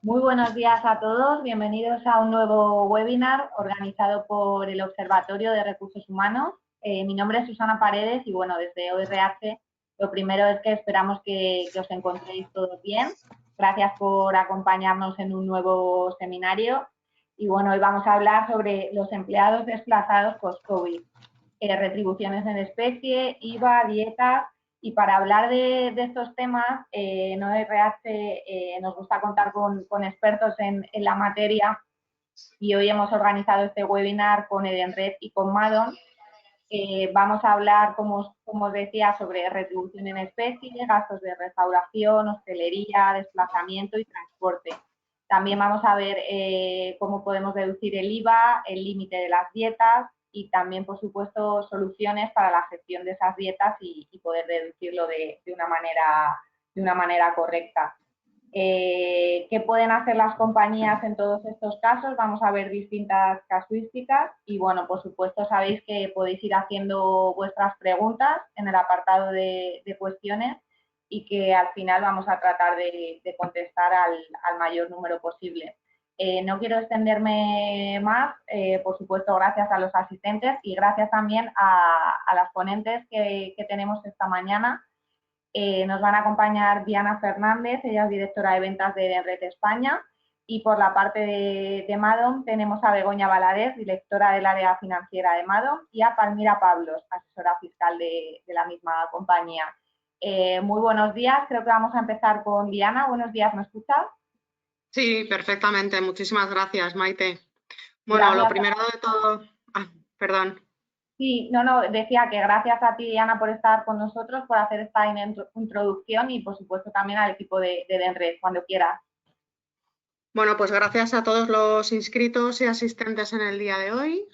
Muy buenos días a todos, bienvenidos a un nuevo webinar organizado por el Observatorio de Recursos Humanos. Mi nombre es Susana Paredes y bueno, desde ORH lo primero es que esperamos que os encontréis todos bien. Gracias por acompañarnos en un nuevo seminario. Y bueno, hoy vamos a hablar sobre los empleados desplazados post-COVID, retribuciones en especie, IVA, dietas. Y para hablar de estos temas, en ORH nos gusta contar con expertos en la materia y hoy hemos organizado este webinar con Edenred y con Madon. Vamos a hablar, como os decía, sobre retribución en especie, gastos de restauración, hostelería, desplazamiento y transporte. También vamos a ver cómo podemos deducir el IVA, el límite de las dietas y también, por supuesto, soluciones para la gestión de esas dietas y poder deducirlo de una manera correcta. ¿Qué pueden hacer las compañías en todos estos casos? Vamos a ver distintas casuísticas y, bueno, por supuesto sabéis que podéis ir haciendo vuestras preguntas en el apartado de cuestiones y que al final vamos a tratar de contestar al mayor número posible. No quiero extenderme más, por supuesto gracias a los asistentes y gracias también a las ponentes que tenemos esta mañana. Nos van a acompañar Diana Fernández, ella es directora de ventas de Edenred España, y por la parte de Madon tenemos a Begoña Valadez, directora del área financiera de Madon, y a Palmira Pablos, asesora fiscal de la misma compañía. Muy buenos días, creo que vamos a empezar con Diana. Buenos días, ¿me escuchas? Sí, perfectamente. Muchísimas gracias, Maite. Bueno, lo Gracias. primero de todo, perdón. Sí, no, decía que gracias a ti, Diana, por estar con nosotros, por hacer esta introducción y, por supuesto, también al equipo de Edenred, cuando quieras. Bueno, pues gracias a todos los inscritos y asistentes en el día de hoy.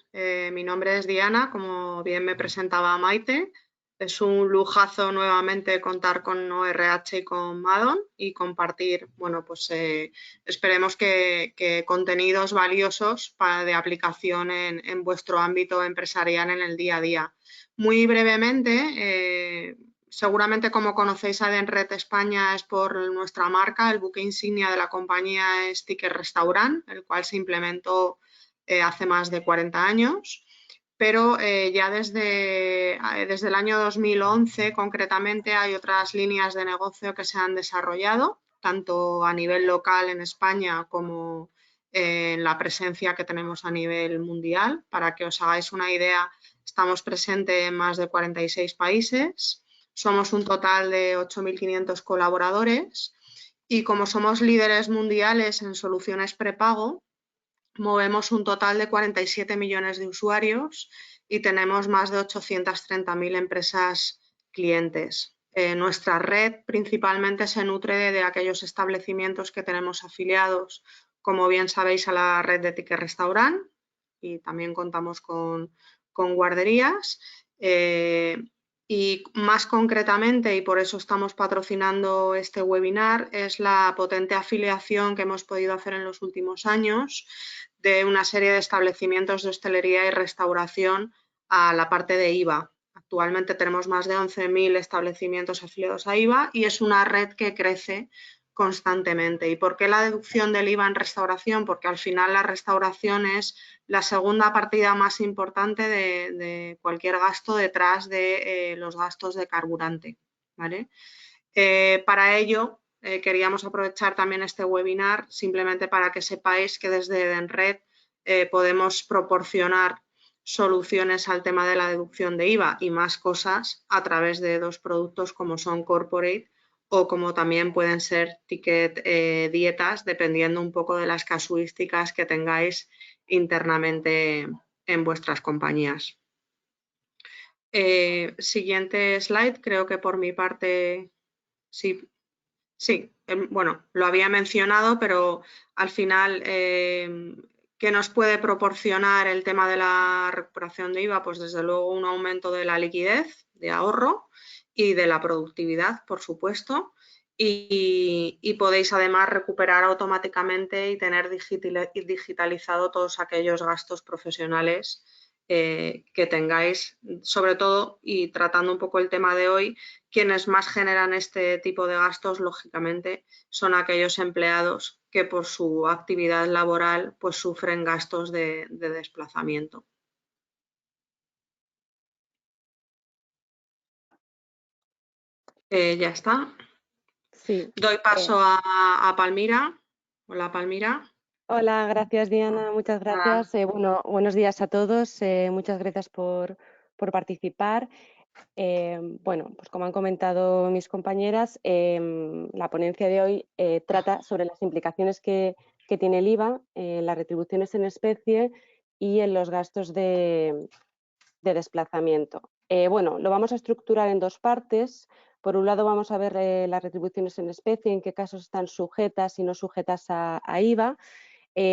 Mi nombre es Diana, como bien me presentaba Maite. Es un lujazo nuevamente contar con ORH y con Madon y compartir, bueno, pues esperemos que contenidos valiosos de aplicación en vuestro ámbito empresarial en el día a día. Muy brevemente, seguramente como conocéis a Edenred España es por nuestra marca, el buque insignia de la compañía es Ticket Restaurant, el cual se implementó hace más de 40 años, pero ya desde el año 2011 concretamente hay otras líneas de negocio que se han desarrollado, tanto a nivel local en España como en la presencia que tenemos a nivel mundial. Para que os hagáis una idea, estamos presentes en más de 46 países. Somos un total de 8.500 colaboradores y como somos líderes mundiales en soluciones prepago, movemos un total de 47 millones de usuarios y tenemos más de 830.000 empresas clientes. Nuestra red principalmente se nutre de aquellos establecimientos que tenemos afiliados, como bien sabéis, a la red de Ticket Restaurant y también contamos con guarderías. Y más concretamente, y por eso estamos patrocinando este webinar, es la potente afiliación que hemos podido hacer en los últimos años de una serie de establecimientos de hostelería y restauración a la parte de IVA. Actualmente tenemos más de 11.000 establecimientos afiliados a IVA y es una red que crece constantemente. ¿Y por qué la deducción del IVA en restauración? Porque al final la restauración es la segunda partida más importante de cualquier gasto detrás de los gastos de carburante, ¿vale? Para ello, queríamos aprovechar también este webinar simplemente para que sepáis que desde Edenred podemos proporcionar soluciones al tema de la deducción de IVA y más cosas a través de dos productos como son Corporate o como también pueden ser Ticket Dietas, dependiendo un poco de las casuísticas que tengáis internamente en vuestras compañías. Siguiente slide, creo que por mi parte sí. Sí, bueno, lo había mencionado, pero al final, ¿qué nos puede proporcionar el tema de la recuperación de IVA? Pues desde luego un aumento de la liquidez, de ahorro y de la productividad, por supuesto. Y podéis además recuperar automáticamente y tener digitalizado todos aquellos gastos profesionales que tengáis, sobre todo, y tratando un poco el tema de hoy, quienes más generan este tipo de gastos, lógicamente, son aquellos empleados que por su actividad laboral pues sufren gastos de desplazamiento. Ya está. Sí. Doy paso a Palmira. Hola, Palmira. Hola, gracias Diana, muchas gracias. Bueno, buenos días a todos, muchas gracias por participar. Bueno, pues como han comentado mis compañeras, la ponencia de hoy trata sobre las implicaciones que tiene el IVA en las retribuciones en especie y en los gastos de desplazamiento. Bueno, lo vamos a estructurar en dos partes. Por un lado vamos a ver las retribuciones en especie, en qué casos están sujetas y no sujetas a IVA.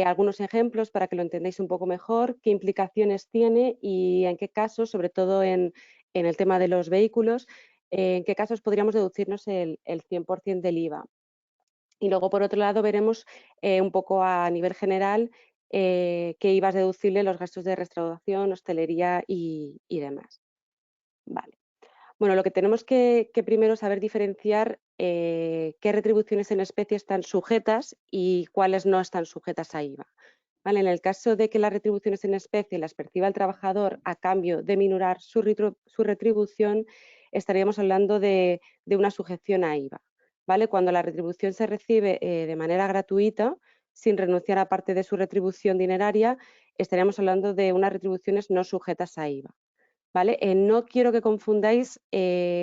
Algunos ejemplos para que lo entendáis un poco mejor, qué implicaciones tiene y en qué casos, sobre todo en el tema de los vehículos, en qué casos podríamos deducirnos el 100% del IVA. Y luego, por otro lado, veremos un poco a nivel general qué IVA es deducible los gastos de restauración, hostelería y demás. Vale. Bueno, lo que tenemos que primero saber diferenciar qué retribuciones en especie están sujetas y cuáles no están sujetas a IVA. ¿Vale? En el caso de que las retribuciones en especie las perciba el trabajador a cambio de minorar su retribución, estaríamos hablando de una sujeción a IVA. ¿Vale? Cuando la retribución se recibe de manera gratuita, sin renunciar a parte de su retribución dineraria, estaríamos hablando de unas retribuciones no sujetas a IVA. ¿Vale? No quiero que confundáis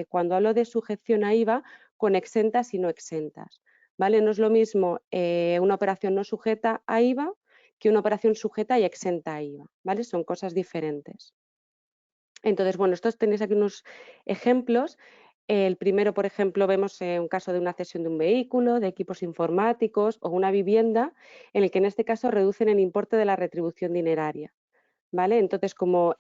cuando hablo de sujeción a IVA con exentas y no exentas. ¿Vale? No es lo mismo una operación no sujeta a IVA que una operación sujeta y exenta a IVA. ¿Vale? Son cosas diferentes. Entonces, bueno, estos tenéis aquí unos ejemplos. El primero, por ejemplo, vemos un caso de una cesión de un vehículo, de equipos informáticos o una vivienda, en el que en este caso reducen el importe de la retribución dineraria. ¿Vale? Entonces, como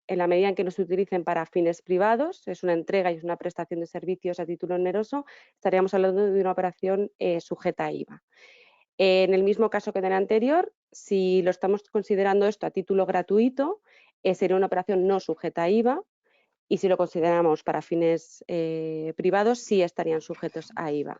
en la medida en que no se utilicen para fines privados, es una entrega y es una prestación de servicios a título oneroso, estaríamos hablando de una operación sujeta a IVA. En el mismo caso que en el anterior, si lo estamos considerando esto a título gratuito, sería una operación no sujeta a IVA, y si lo consideramos para fines privados, sí estarían sujetos a IVA.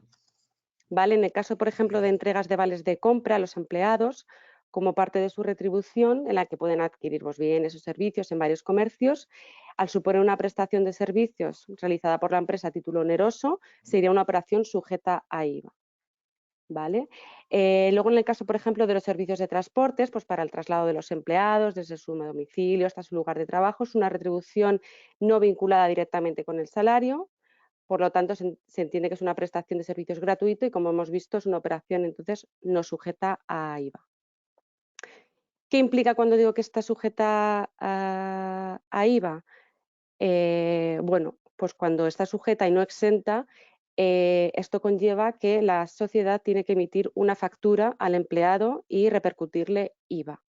¿Vale? En el caso, por ejemplo, de entregas de vales de compra a los empleados, como parte de su retribución, en la que pueden adquirir bienes o servicios en varios comercios, al suponer una prestación de servicios realizada por la empresa a título oneroso, sería una operación sujeta a IVA. ¿Vale? Luego, en el caso, por ejemplo, de los servicios de transportes, pues para el traslado de los empleados desde su domicilio hasta su lugar de trabajo, es una retribución no vinculada directamente con el salario. Por lo tanto, se entiende que es una prestación de servicios gratuito y, como hemos visto, es una operación entonces no sujeta a IVA. ¿Qué implica cuando digo que está sujeta a IVA? Bueno, pues cuando está sujeta y no exenta, esto conlleva que la sociedad tiene que emitir una factura al empleado y repercutirle IVA.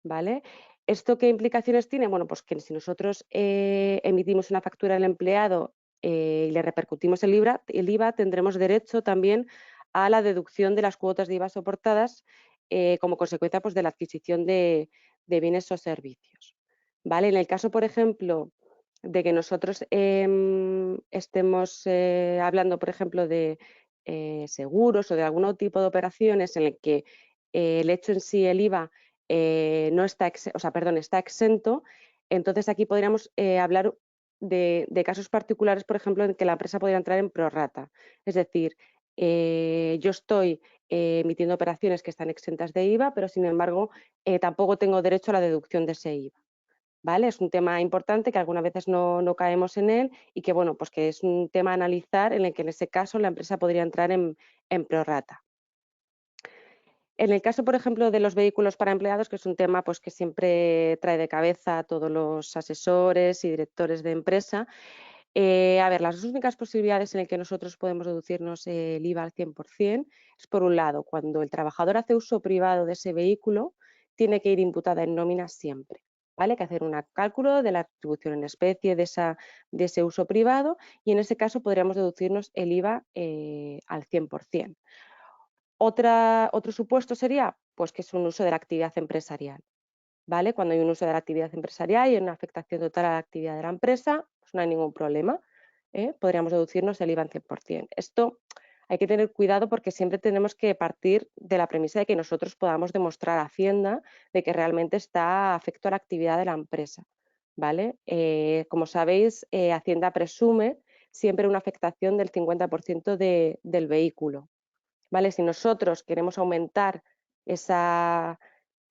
¿Vale? ¿Esto qué implicaciones tiene? Bueno, pues que si nosotros emitimos una factura al empleado y le repercutimos el IVA, tendremos derecho también a la deducción de las cuotas de IVA soportadas como consecuencia pues, de la adquisición de bienes o servicios. ¿Vale? En el caso, por ejemplo, de que nosotros estemos hablando, por ejemplo, de seguros o de algún tipo de operaciones en el que el hecho en sí, el IVA, no está, está exento, entonces aquí podríamos hablar de casos particulares, por ejemplo, en que la empresa podría entrar en prorrata. Es decir, yo estoy emitiendo operaciones que están exentas de IVA, pero sin embargo tampoco tengo derecho a la deducción de ese IVA. ¿Vale? Es un tema importante que algunas veces no caemos en él y que, bueno, pues que es un tema a analizar en el que en ese caso la empresa podría entrar en prorrata. En el caso, por ejemplo, de los vehículos para empleados, que es un tema pues, que siempre trae de cabeza a todos los asesores y directores de empresa, a ver, las únicas posibilidades en las que nosotros podemos deducirnos el IVA al 100% es, por un lado, cuando el trabajador hace uso privado de ese vehículo, tiene que ir imputada en nómina siempre. ¿Vale? Hay que hacer un cálculo de la retribución en especie de ese uso privado y en ese caso podríamos deducirnos el IVA al 100%. Otro supuesto sería pues, que es un uso de la actividad empresarial. ¿vale? Cuando hay un uso de la actividad empresarial y una afectación total a la actividad de la empresa, pues no hay ningún problema, podríamos deducirnos el IVA en 100%. Esto hay que tener cuidado porque siempre tenemos que partir de la premisa de que nosotros podamos demostrar a Hacienda de que realmente está afecto a la actividad de la empresa, ¿vale? Como sabéis, Hacienda presume siempre una afectación del 50% del vehículo, ¿vale? Si nosotros queremos aumentar esa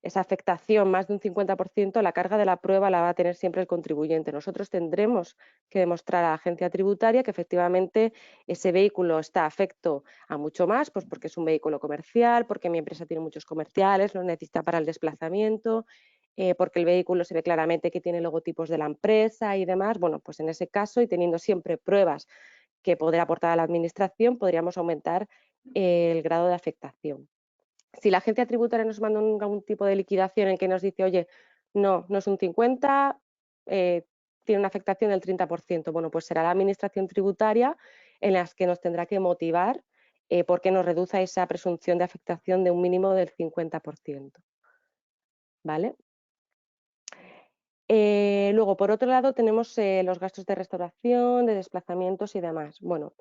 afectación más de un 50%, la carga de la prueba la va a tener siempre el contribuyente. Nosotros tendremos que demostrar a la agencia tributaria que efectivamente ese vehículo está afecto a mucho más, pues porque es un vehículo comercial, porque mi empresa tiene muchos comerciales, lo necesita para el desplazamiento, porque el vehículo se ve claramente que tiene logotipos de la empresa y demás. Bueno, pues en ese caso y teniendo siempre pruebas que poder aportar a la administración, podríamos aumentar el grado de afectación. Si la agencia tributaria nos manda algún tipo de liquidación en que nos dice, oye, no es un 50, tiene una afectación del 30%, bueno, pues será la administración tributaria en las que nos tendrá que motivar por qué nos reduce esa presunción de afectación de un mínimo del 50%, ¿vale? Luego, por otro lado, tenemos los gastos de restauración, de desplazamientos y demás. Bueno,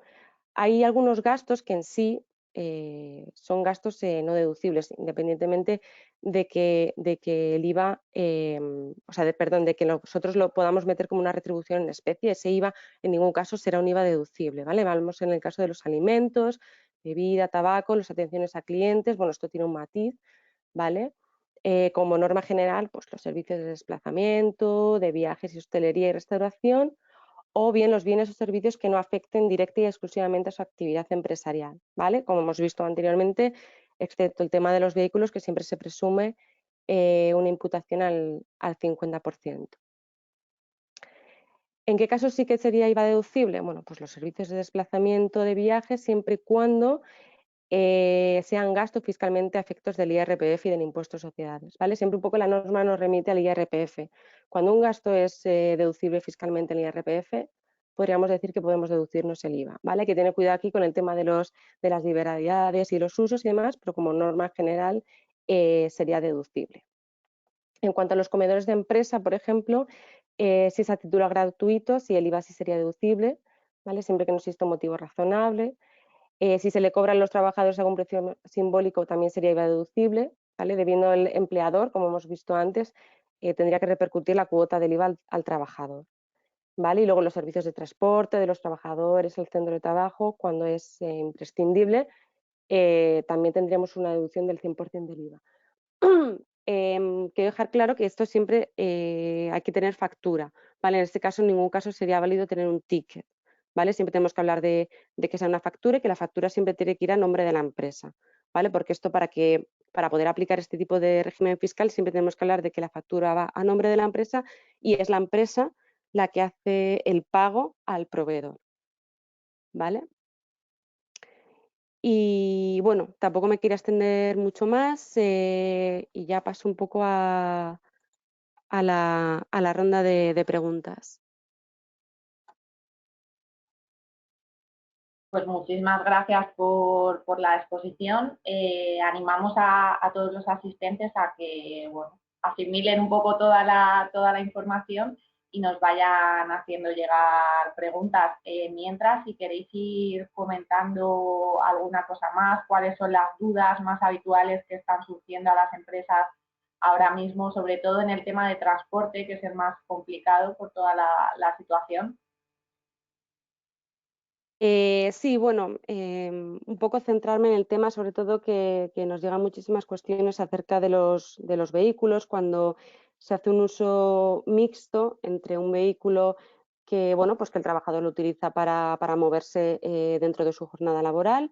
hay algunos gastos que en sí son gastos no deducibles, independientemente de que el IVA, perdón, de que nosotros lo podamos meter como una retribución en especie. Ese IVA en ningún caso será un IVA deducible, ¿vale? Vamos en el caso de los alimentos, bebida, tabaco, las atenciones a clientes, bueno, esto tiene un matiz, ¿vale? Como norma general, pues los servicios de desplazamiento, de viajes y hostelería y restauración, o bien los bienes o servicios que no afecten directa y exclusivamente a su actividad empresarial, ¿vale? Como hemos visto anteriormente, excepto el tema de los vehículos, que siempre se presume una imputación al 50%. ¿En qué caso sí que sería IVA deducible? Bueno, pues los servicios de desplazamiento de viajes, siempre y cuando sean gastos fiscalmente a efectos del IRPF y del impuesto de sociedades, ¿vale? Siempre un poco la norma nos remite al IRPF. Cuando un gasto es deducible fiscalmente en el IRPF, podríamos decir que podemos deducirnos el IVA, ¿vale? Hay que tener cuidado aquí con el tema de las liberalidades y los usos y demás, pero como norma general sería deducible. En cuanto a los comedores de empresa, por ejemplo, si es a título gratuito, si el IVA sí sería deducible, ¿vale? Siempre que no exista un motivo razonable. Si se le cobran a los trabajadores algún precio simbólico, también sería IVA deducible, ¿vale? Debiendo el empleador, como hemos visto antes, tendría que repercutir la cuota del IVA al trabajador, ¿vale? Y luego los servicios de transporte de los trabajadores, el centro de trabajo, cuando es imprescindible, también tendríamos una deducción del 100% del IVA. Quiero dejar claro que esto siempre hay que tener factura, ¿vale? En este caso, en ningún caso sería válido tener un ticket, ¿vale? Siempre tenemos que hablar de que sea una factura y que la factura siempre tiene que ir a nombre de la empresa, ¿vale? Porque esto para poder aplicar este tipo de régimen fiscal siempre tenemos que hablar de que la factura va a nombre de la empresa y es la empresa la que hace el pago al proveedor, ¿vale? Y bueno, tampoco me quiero extender mucho más y ya paso un poco a la ronda de preguntas. Pues muchísimas gracias por la exposición. Animamos a todos los asistentes a que bueno, asimilen un poco toda la información y nos vayan haciendo llegar preguntas. Mientras, si queréis ir comentando alguna cosa más, cuáles son las dudas más habituales que están surgiendo a las empresas ahora mismo, sobre todo en el tema de transporte, que es el más complicado por toda la situación. Sí, bueno, un poco centrarme en el tema, sobre todo que nos llegan muchísimas cuestiones acerca de los vehículos, cuando se hace un uso mixto entre un vehículo que, bueno, pues que el trabajador lo utiliza para moverse dentro de su jornada laboral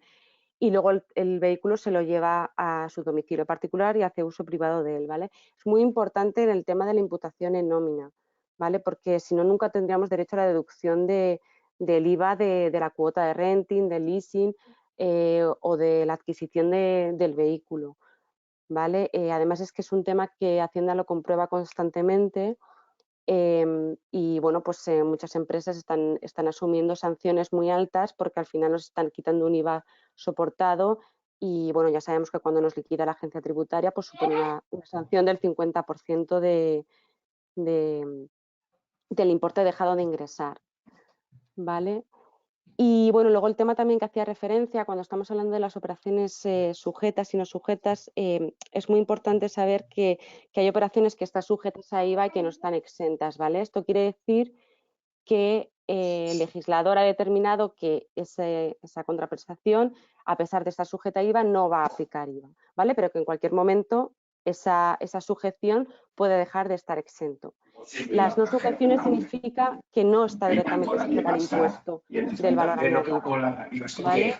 y luego el vehículo se lo lleva a su domicilio particular y hace uso privado de él, ¿vale? Es muy importante en el tema de la imputación en nómina, ¿vale? Porque si no, nunca tendríamos derecho a la deducción del IVA de la cuota de renting, del leasing o de la adquisición del vehículo, ¿vale? Además es que es un tema que Hacienda lo comprueba constantemente y bueno, pues muchas empresas están asumiendo sanciones muy altas porque al final nos están quitando un IVA soportado y bueno, ya sabemos que cuando nos liquida la agencia tributaria, pues supone una sanción del 50% del importe dejado de ingresar, ¿vale? Y bueno, luego el tema también que hacía referencia, cuando estamos hablando de las operaciones sujetas y no sujetas, es muy importante saber que hay operaciones que están sujetas a IVA y que no están exentas, ¿vale? Esto quiere decir que el legislador ha determinado que esa contraprestación, a pesar de estar sujeta a IVA, no va a aplicar IVA, ¿vale? Pero que en cualquier momento esa sujeción puede dejar de estar exento. Las no sujeciones significa que no está directamente sujeta al impuesto del valor añadido, ¿vale?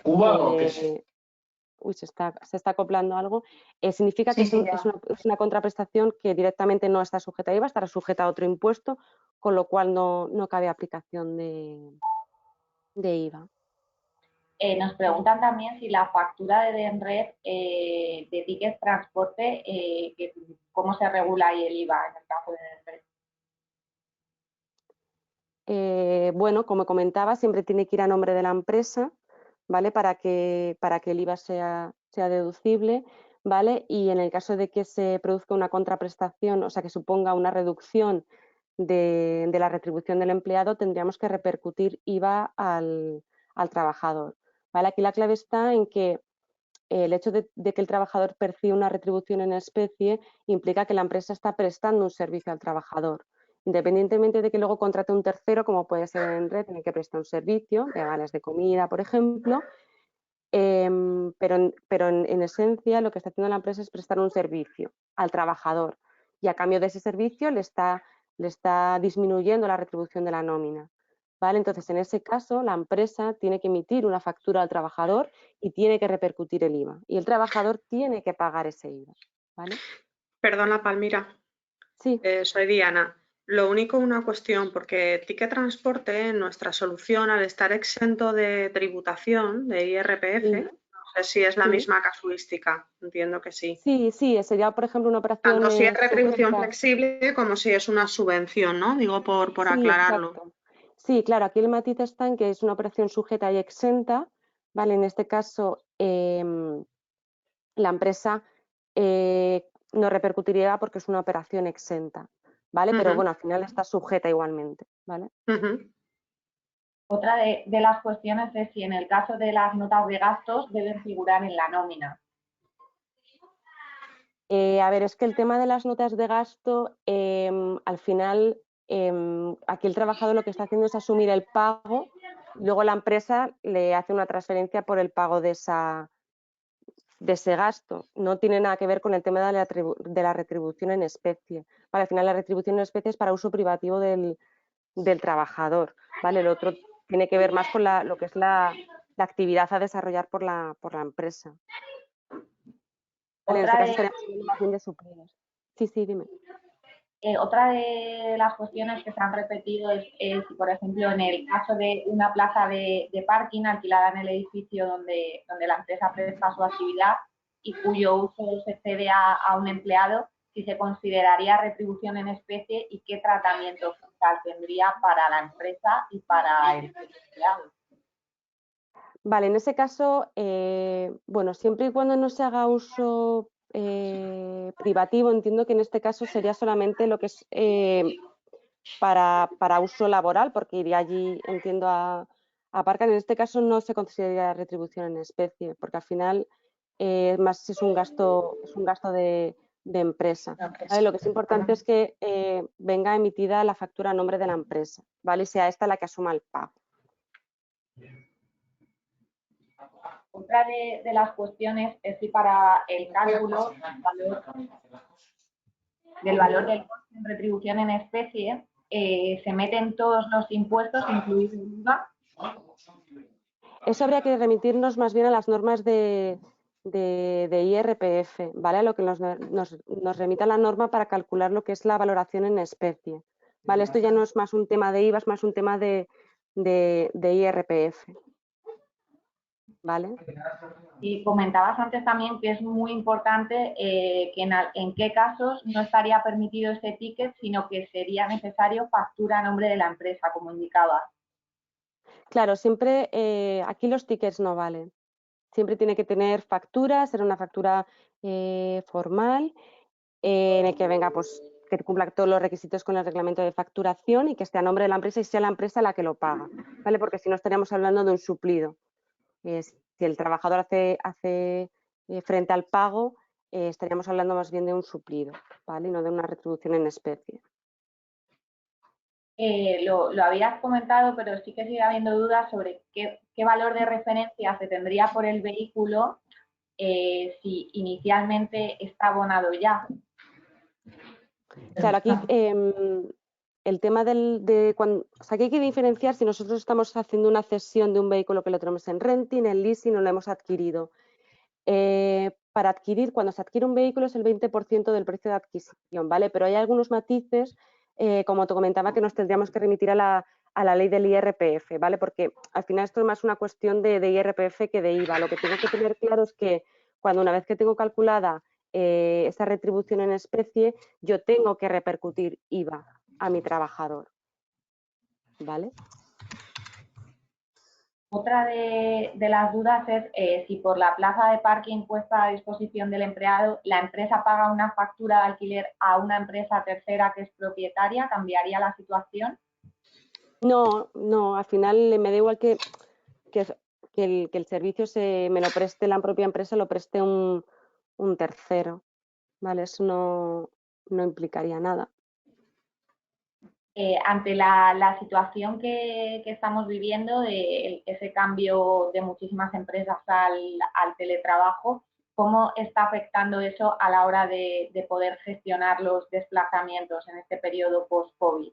Uy, se está acoplando algo. Significa que Sí, es una contraprestación que directamente no está sujeta a IVA, estará sujeta a otro impuesto, con lo cual no cabe aplicación de IVA. Nos preguntan también si la factura de Denred de tickets transporte, cómo se regula ahí el IVA en el caso de Denred. Bueno, como comentaba, siempre tiene que ir a nombre de la empresa, ¿vale? Para que el IVA sea deducible, ¿vale? Y en el caso de que se produzca una contraprestación, o sea, que suponga una reducción de la retribución del empleado, tendríamos que repercutir IVA al trabajador, ¿vale? Aquí la clave está en que el hecho de que el trabajador perciba una retribución en especie implica que la empresa está prestando un servicio al trabajador. Independientemente de que luego contrate un tercero, como puede ser en red, en el que presta un servicio, de vales de comida, por ejemplo, pero en esencia lo que está haciendo la empresa es prestar un servicio al trabajador y a cambio de ese servicio le está disminuyendo la retribución de la nómina. ¿Vale? Entonces, en ese caso, la empresa tiene que emitir una factura al trabajador y tiene que repercutir el IVA. Y el trabajador tiene que pagar ese IVA. ¿Vale? Perdona, Palmira. Sí. Soy Diana. Lo único, una cuestión, porque Ticket Transporte, nuestra solución, al estar exento de tributación, de IRPF, Sí. no sé si es la misma casuística, entiendo que sí. Sí, sería, por ejemplo, una operación Tanto si es retribución sujeta. flexible como si es una subvención, ¿no? Digo por Sí, aclararlo. exacto. Sí, claro, aquí el matiz está en que es una operación sujeta y exenta, ¿vale? En este caso, la empresa no repercutiría porque es una operación exenta, ¿vale? Pero bueno, al final está sujeta igualmente, ¿vale? Otra de las cuestiones es si en el caso de las notas de gastos deben figurar en la nómina. A ver, es que el tema de las notas de gasto, al final, aquí el trabajador lo que está haciendo es asumir el pago, luego la empresa le hace una transferencia por el pago de ese gasto. No tiene nada que ver con el tema de la retribución en especie. Vale, al final la retribución en especie es para uso privativo del trabajador. ¿Vale? El otro tiene que ver más con lo que es la actividad a desarrollar por la empresa. Vale, en este caso estaríamos hablando más bien de suplidos. Sí, dime. Otra de las cuestiones que se han repetido es si, por ejemplo, en el caso de una plaza de parking alquilada en el edificio donde la empresa presta su actividad y cuyo uso se cede a un empleado, si se consideraría retribución en especie y qué tratamiento fiscal tendría para la empresa y para el empleado. Vale, en ese caso, bueno, siempre y cuando no se haga uso privativo, entiendo que en este caso sería solamente lo que es para uso laboral, porque iría allí, entiendo, a aparcar. En este caso no se consideraría retribución en especie, porque al final más es un gasto de empresa. ¿Vale? Lo que es importante es que venga emitida la factura a nombre de la empresa, ¿vale? Y sea esta la que asuma el pago. Otra de las cuestiones es si para el cálculo del valor del coste en retribución en especie se meten todos los impuestos, incluido el IVA. Eso habría que remitirnos más bien a las normas de IRPF, ¿vale? A lo que nos remita la norma para calcular lo que es la valoración en especie. ¿Vale? Esto ya no es más un tema de IVA, es más un tema de IRPF. ¿Vale? Y comentabas antes también que es muy importante que en qué casos no estaría permitido ese ticket, sino que sería necesario factura a nombre de la empresa, como indicaba. Claro, siempre aquí los tickets no valen. siempre tiene que tener factura, ser una factura formal, en el que venga, pues, que cumpla todos los requisitos con el reglamento de facturación y que esté a nombre de la empresa y sea la empresa la que lo paga, ¿vale? Porque si no estaríamos hablando de un suplido. Si el trabajador hace frente al pago, estaríamos hablando más bien de un suplido, ¿vale? Y no de una retribución en especie. Lo habías comentado, pero sí que sigue habiendo dudas sobre qué valor de referencia se tendría por el vehículo si inicialmente está abonado ya. Claro, aquí el tema o sea, aquí hay que diferenciar si nosotros estamos haciendo una cesión de un vehículo que lo tenemos en renting, en leasing o lo hemos adquirido. Para adquirir, cuando se adquiere un vehículo es el 20% del precio de adquisición, ¿vale? Pero hay algunos matices, como te comentaba, que nos tendríamos que remitir a la ley del IRPF, ¿vale? Porque al final esto es más una cuestión de IRPF que de IVA. Lo que tengo que tener claro es que una vez que tengo calculada esa retribución en especie, yo tengo que repercutir IVA a mi trabajador, ¿vale? Otra de las dudas es si por la plaza de parking puesta a disposición del empleado, la empresa paga una factura de alquiler a una empresa tercera que es propietaria, ¿cambiaría la situación? No, al final me da igual que el servicio me lo preste la propia empresa, lo preste un tercero, ¿vale? Eso no implicaría nada. Ante la situación que estamos viviendo, de ese cambio de muchísimas empresas al teletrabajo, ¿cómo está afectando eso a la hora de poder gestionar los desplazamientos en este periodo post-COVID?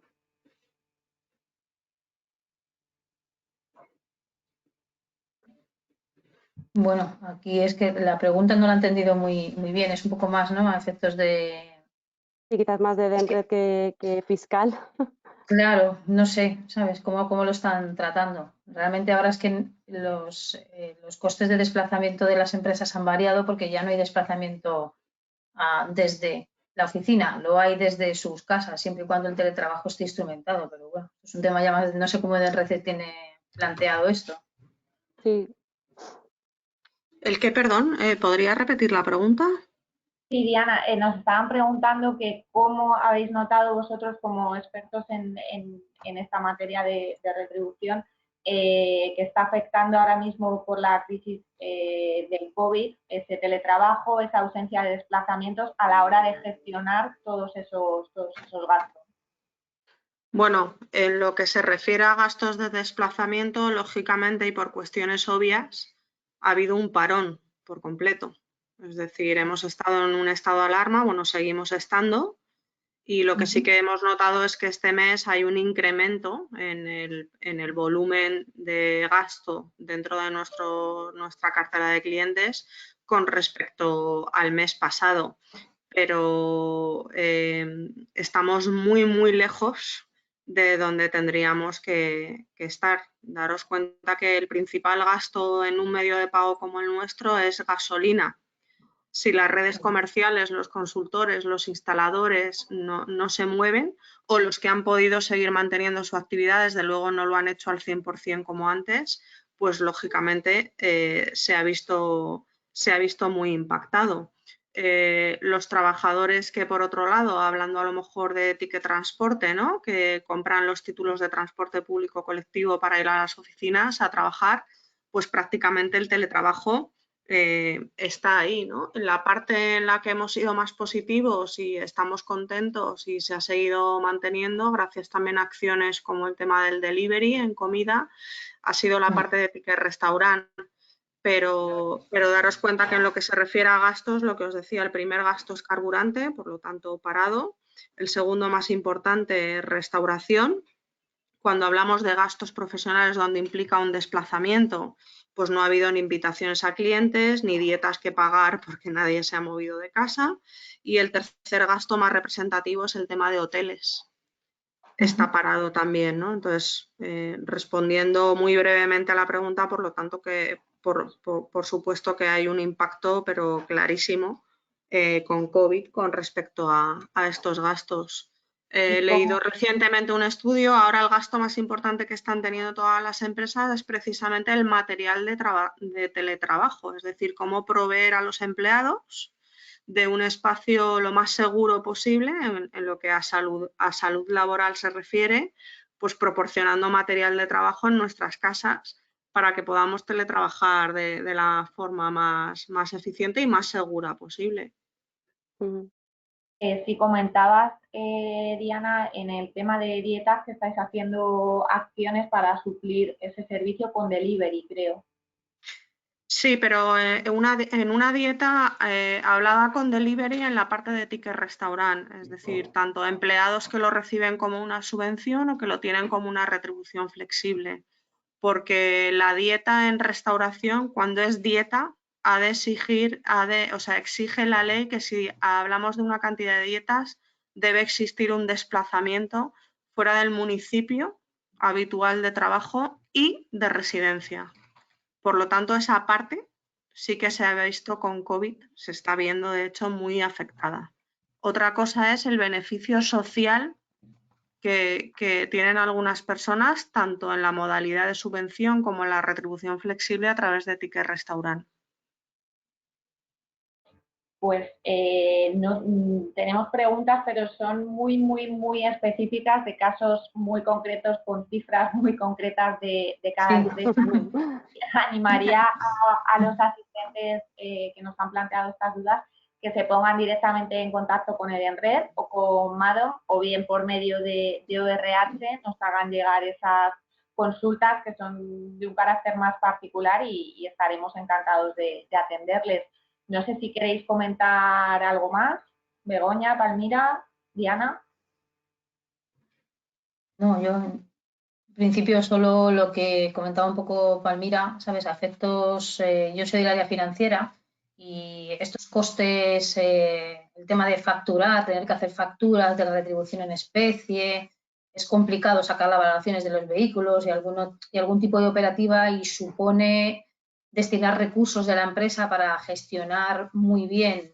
Bueno, aquí es que la pregunta no la he entendido muy bien, es un poco más, ¿no? A efectos de... Sí, quizás más de dentro que fiscal. Claro, no sé, ¿sabes? ¿Cómo lo están tratando? Realmente ahora es que los costes de desplazamiento de las empresas han variado porque ya no hay desplazamiento desde la oficina, lo hay desde sus casas, siempre y cuando el teletrabajo esté instrumentado. Pero bueno, es un tema ya más, no sé cómo Edenred tiene planteado esto. Sí. ¿El qué, perdón? ¿Podría repetir la pregunta? Sí, Diana, nos estaban preguntando que cómo habéis notado vosotros como expertos en esta materia de retribución que está afectando ahora mismo por la crisis del COVID, ese teletrabajo, esa ausencia de desplazamientos a la hora de gestionar todos esos gastos. Bueno, en lo que se refiere a gastos de desplazamiento, lógicamente y por cuestiones obvias, ha habido un parón por completo. Es decir, hemos estado en un estado de alarma, bueno, seguimos estando, y lo que sí que hemos notado es que este mes hay un incremento en el volumen de gasto dentro de nuestra cartera de clientes con respecto al mes pasado. Pero estamos muy, muy lejos de donde tendríamos que estar. Daros cuenta que el principal gasto en un medio de pago como el nuestro es gasolina. Si las redes comerciales, los consultores, los instaladores no se mueven, o los que han podido seguir manteniendo su actividad, desde luego no lo han hecho al 100% como antes, pues lógicamente se ha visto muy impactado. Los trabajadores que, por otro lado, hablando a lo mejor de ticket transporte, ¿no? Que compran los títulos de transporte público colectivo para ir a las oficinas a trabajar, pues prácticamente el teletrabajo está ahí, ¿no? En la parte en la que hemos sido más positivos y estamos contentos y se ha seguido manteniendo, gracias también a acciones como el tema del delivery en comida, ha sido la parte de ticket restaurante. Pero daros cuenta que en lo que se refiere a gastos, lo que os decía, el primer gasto es carburante, por lo tanto parado. El segundo más importante es restauración. Cuando hablamos de gastos profesionales donde implica un desplazamiento, pues no ha habido ni invitaciones a clientes, ni dietas que pagar porque nadie se ha movido de casa. Y el tercer gasto más representativo es el tema de hoteles. Está parado también, ¿no? Entonces, respondiendo muy brevemente a la pregunta, por lo tanto que por supuesto que hay un impacto, pero clarísimo, con COVID con respecto a estos gastos. He leído recientemente un estudio, ahora el gasto más importante que están teniendo todas las empresas es precisamente el material de teletrabajo, es decir, cómo proveer a los empleados de un espacio lo más seguro posible en lo que a salud laboral se refiere, pues proporcionando material de trabajo en nuestras casas para que podamos teletrabajar de la forma más eficiente y más segura posible. Si comentabas, Diana, en el tema de dietas que estáis haciendo acciones para suplir ese servicio con delivery, creo. Sí, pero en una dieta hablaba con delivery en la parte de ticket restaurant, es decir, tanto empleados que lo reciben como una subvención o que lo tienen como una retribución flexible, porque la dieta en restauración, cuando es dieta, ha de exigir, o sea, exige la ley que si hablamos de una cantidad de dietas, debe existir un desplazamiento fuera del municipio habitual de trabajo y de residencia. Por lo tanto, esa parte sí que se ha visto con COVID, se está viendo de hecho muy afectada. Otra cosa es el beneficio social que tienen algunas personas, tanto en la modalidad de subvención como en la retribución flexible a través de ticket restaurant. Pues tenemos preguntas, pero son muy específicas de casos muy concretos con cifras muy concretas de cada empresa. Animaría a los asistentes que nos han planteado estas dudas que se pongan directamente en contacto con el ENRED o con Madon, o bien por medio de ORH nos hagan llegar esas consultas que son de un carácter más particular y estaremos encantados de atenderles. No sé si queréis comentar algo más. Begoña, Palmira, Diana. No, yo en principio solo lo que comentaba un poco Palmira, ¿sabes? A efectos, yo soy del área financiera y estos costes, el tema de facturar, tener que hacer facturas de la retribución en especie, es complicado sacar las valoraciones de los vehículos y algún tipo de operativa y supone destinar recursos de la empresa para gestionar muy bien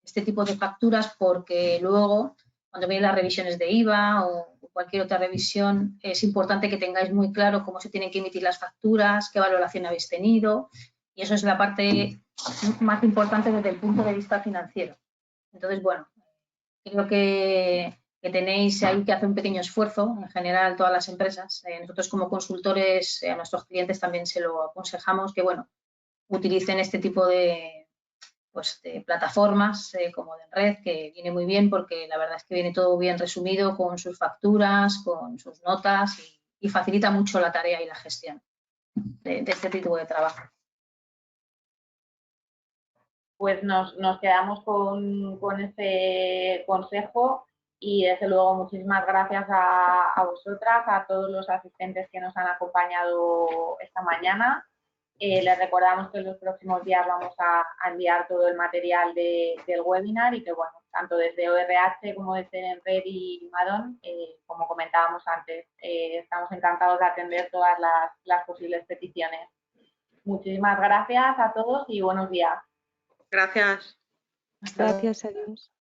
este tipo de facturas porque luego cuando vienen las revisiones de IVA o cualquier otra revisión, es importante que tengáis muy claro cómo se tienen que emitir las facturas, qué valoración habéis tenido, y eso es la parte más importante desde el punto de vista financiero. Entonces, bueno, creo que tenéis ahí que hacer un pequeño esfuerzo, en general todas las empresas. Nosotros como consultores a nuestros clientes también se lo aconsejamos que, bueno, utilicen este tipo de plataformas como de red, que viene muy bien porque la verdad es que viene todo bien resumido con sus facturas, con sus notas y facilita mucho la tarea y la gestión de este tipo de trabajo. Pues nos quedamos con ese consejo y desde luego muchísimas gracias a vosotras, a todos los asistentes que nos han acompañado esta mañana. Les recordamos que en los próximos días vamos a enviar todo el material del webinar y que, bueno, tanto desde ORH como desde ENRED y Madon, como comentábamos antes, estamos encantados de atender todas las posibles peticiones. Muchísimas gracias a todos y buenos días. Gracias. Gracias, adiós.